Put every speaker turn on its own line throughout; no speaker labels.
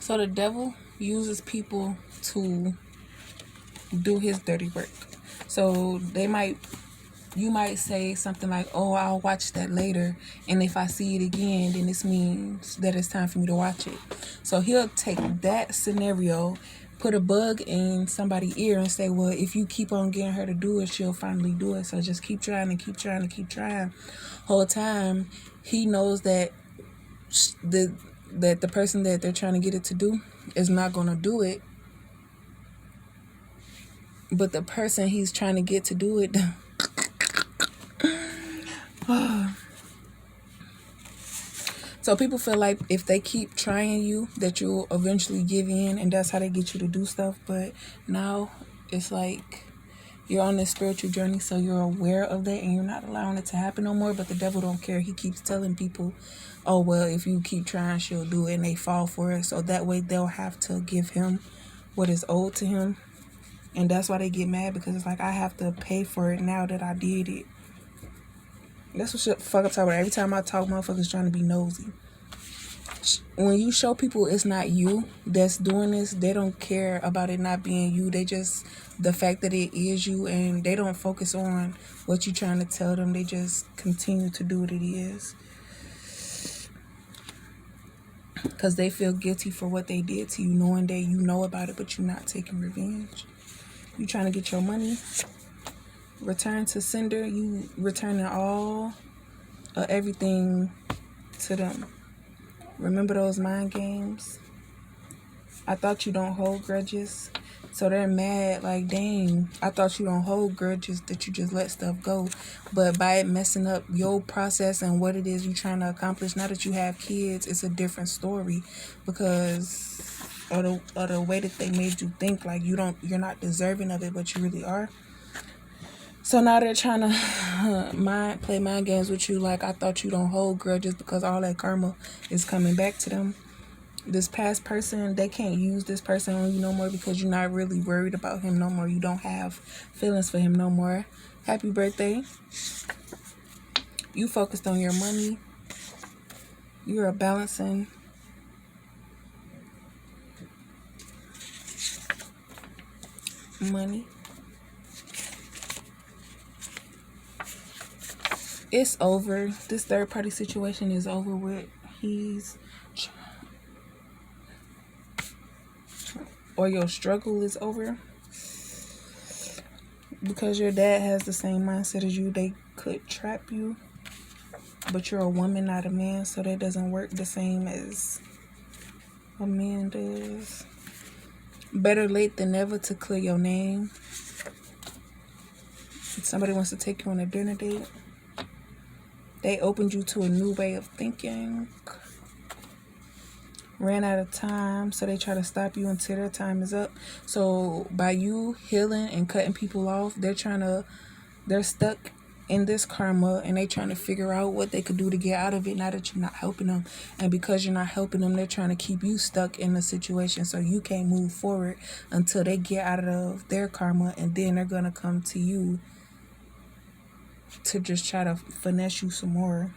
So the devil uses people to do his dirty work. So you might say something like, oh, I'll watch that later, and if I see it again, then this means that it's time for me to watch it. So he'll take that scenario, put a bug in somebody's ear and say, well, if you keep on getting her to do it, she'll finally do it. So just keep trying and keep trying and keep trying. Whole time he knows that the person that they're trying to get it to do is not going to do it, but the person he's trying to get to do it so people feel like if they keep trying you, that you'll eventually give in, and that's how they get you to do stuff. But now it's like you're on this spiritual journey, so you're aware of that and you're not allowing it to happen no more. But the devil don't care. He keeps telling people, oh, well, if you keep trying, she'll do it, and they fall for it. So that way they'll have to give him what is owed to him. And that's why they get mad, because it's like, I have to pay for it now that I did it. That's what shit fuck up talking about. Every time I talk, motherfuckers trying to be nosy. When you show people it's not you that's doing this, they don't care about it not being you. They just, the fact that it is you, and they don't focus on what you're trying to tell them. They just continue to do what it is. Because they feel guilty for what they did to you, knowing that you know about it, but you're not taking revenge. You trying to get your money. Return to sender. You returning all everything to them. Remember those mind games? I thought you don't hold grudges. So they're mad like, dang, I thought you don't hold grudges, that you just let stuff go. But by it messing up your process and what it is you're trying to accomplish, now that you have kids, it's a different story, because of the way that they made you think like you're not deserving of it, but you really are. So now they're trying to play mind games with you like, I thought you don't hold grudges, because all that karma is coming back to them. This past person, they can't use this person on you no more, because you're not really worried about him no more. You don't have feelings for him no more. Happy birthday. You focused on your money. You're balancing money. It's over. This third party situation is over with. Or your struggle is over, because your dad has the same mindset as you. They could trap you, but you're a woman, not a man, so that doesn't work the same as a man does. Better late than never to clear your name. If somebody wants to take you on a dinner date, they opened you to a new way of thinking. Ran out of time, so they try to stop you until their time is up. So by you healing and cutting people off, they're stuck in this karma, and they trying to figure out what they could do to get out of it now that you're not helping them. And because you're not helping them, they're trying to keep you stuck in the situation, so you can't move forward until they get out of their karma, and then they're gonna come to you to just try to finesse you some more.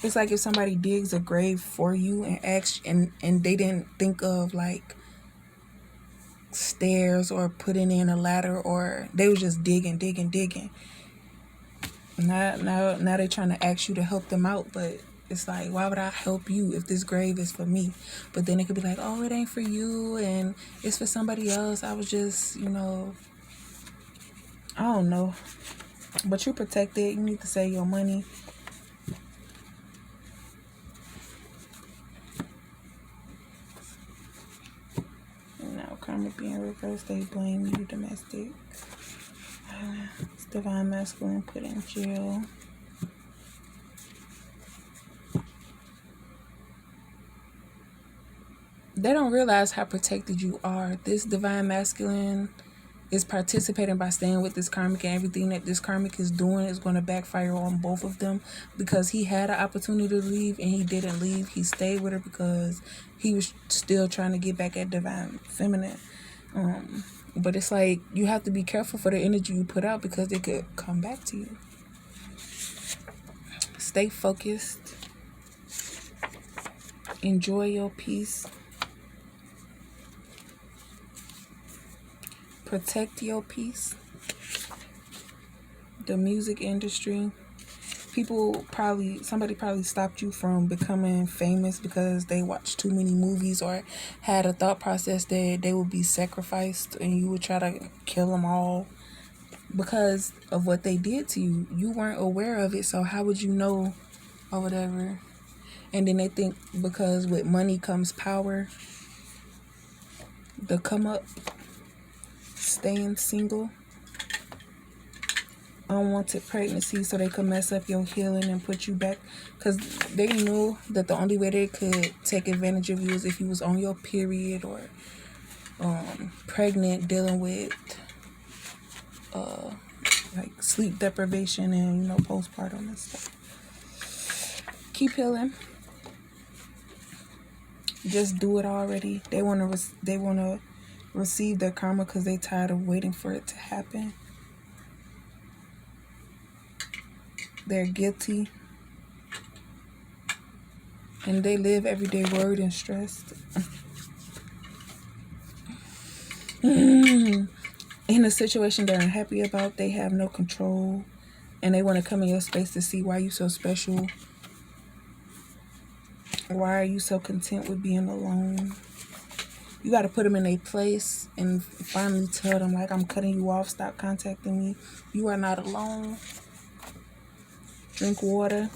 It's like if somebody digs a grave for you and asks, and they didn't think of like stairs or putting in a ladder, or they was just digging. Now they're trying to ask you to help them out, but it's like, why would I help you if this grave is for me? But then it could be like, oh, it ain't for you, and it's for somebody else. I was just, I don't know. But you protected. You need to save your money. Now karma being reversed, they blame you, domestic. It's divine masculine put in jail. They don't realize how protected you are. This divine masculine is participating by staying with this karmic, and everything that this karmic is doing is going to backfire on both of them, because he had an opportunity to leave and he didn't leave. He stayed with her because he was still trying to get back at divine feminine. But it's like, you have to be careful for the energy you put out, because it could come back to you. Stay focused. Enjoy your peace. Protect your peace. The music industry. Somebody probably stopped you from becoming famous because they watched too many movies or had a thought process that they would be sacrificed and you would try to kill them all because of what they did to you. You weren't aware of it, so how would you know or whatever? And then they think because with money comes power, the come up, staying single, unwanted pregnancy, so they could mess up your healing and put you back, because they knew that the only way they could take advantage of you is if you was on your period or pregnant, dealing with like sleep deprivation and postpartum and stuff. Keep healing. Just do it already. They want to receive their karma because they tired of waiting for it to happen. They're guilty. And they live every day worried and stressed. In a situation they're unhappy about, they have no control. And they want to come in your space to see why you so special. Why are you so content with being alone? You got to put them in a place and finally tell them, like, I'm cutting you off. Stop contacting me. You are not alone. Drink water.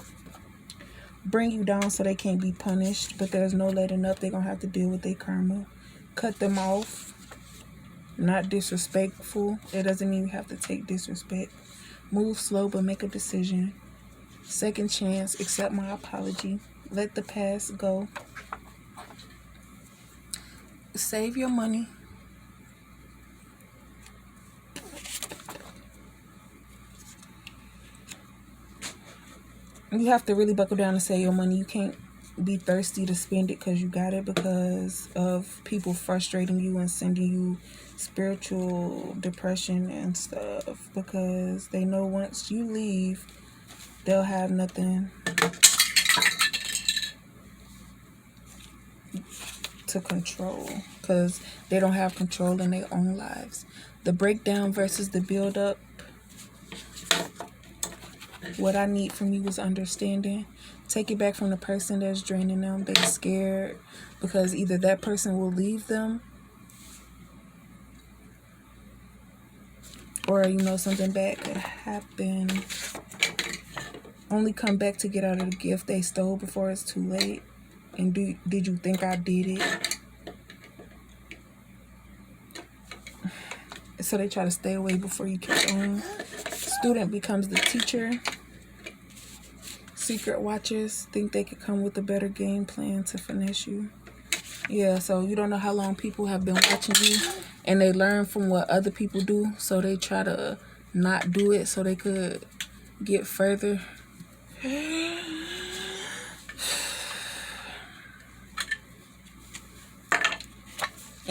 Bring you down so they can't be punished. But there's no letting up. They're going to have to deal with their karma. Cut them off. Not disrespectful. It doesn't mean you have to take disrespect. Move slow but make a decision. Second chance. Accept my apology. Let the past go. Save your money. You have to really buckle down and save your money. You can't be thirsty to spend it because you got it, because of people frustrating you and sending you spiritual depression and stuff, because they know once you leave, they'll have nothing to control, because they don't have control in their own lives. The breakdown versus the build up. What I need from you is understanding. Take it back from the person that's draining them. They're scared because either that person will leave them, or something bad could happen. Only come back to get out of the gift they stole before it's too late. And did you think I did it? So they try to stay away before you catch on. Student becomes the teacher. Secret watchers think they could come with a better game plan to finesse you. Yeah, so you don't know how long people have been watching you, and they learn from what other people do, so they try to not do it so they could get further. And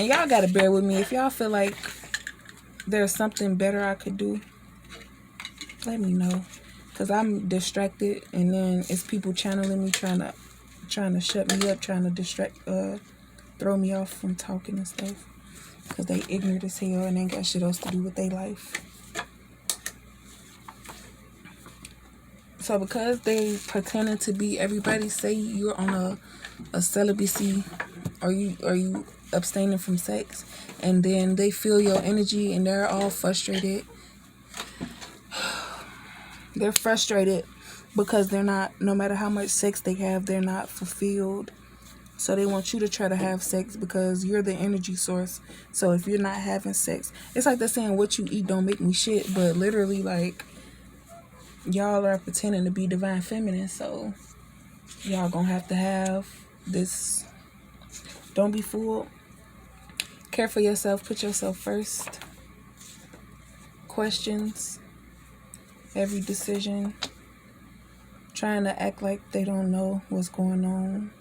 y'all gotta bear with me. If y'all feel like there's something better I could do, let me know. Because I'm distracted, and then it's people channeling me, trying to shut me up, trying to throw me off from talking and stuff. Because they ignorant as hell and ain't got shit else to do with their life. So because they pretending to be everybody, say you're on a celibacy, or you abstaining from sex, and then they feel your energy and they're all frustrated. They're frustrated because they're not, no matter how much sex they have, they're not fulfilled. So they want you to try to have sex because you're the energy source. So if you're not having sex, it's like they're saying what you eat don't make me shit. But literally, like, y'all are pretending to be divine feminine. So y'all gonna have to have this. Don't be fooled. Care for yourself. Put yourself first. Questions. Every decision. Trying to act like they don't know what's going on.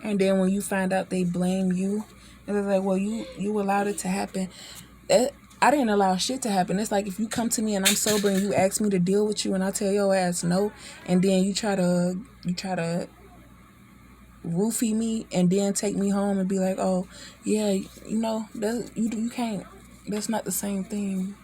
And then when you find out, they blame you. And it's like, well, you allowed it to happen. I didn't allow shit to happen. It's like if you come to me and I'm sober and you ask me to deal with you and I tell your ass no, and then you try to roofie me and then take me home and be like, oh yeah, that you can't. That's not the same thing.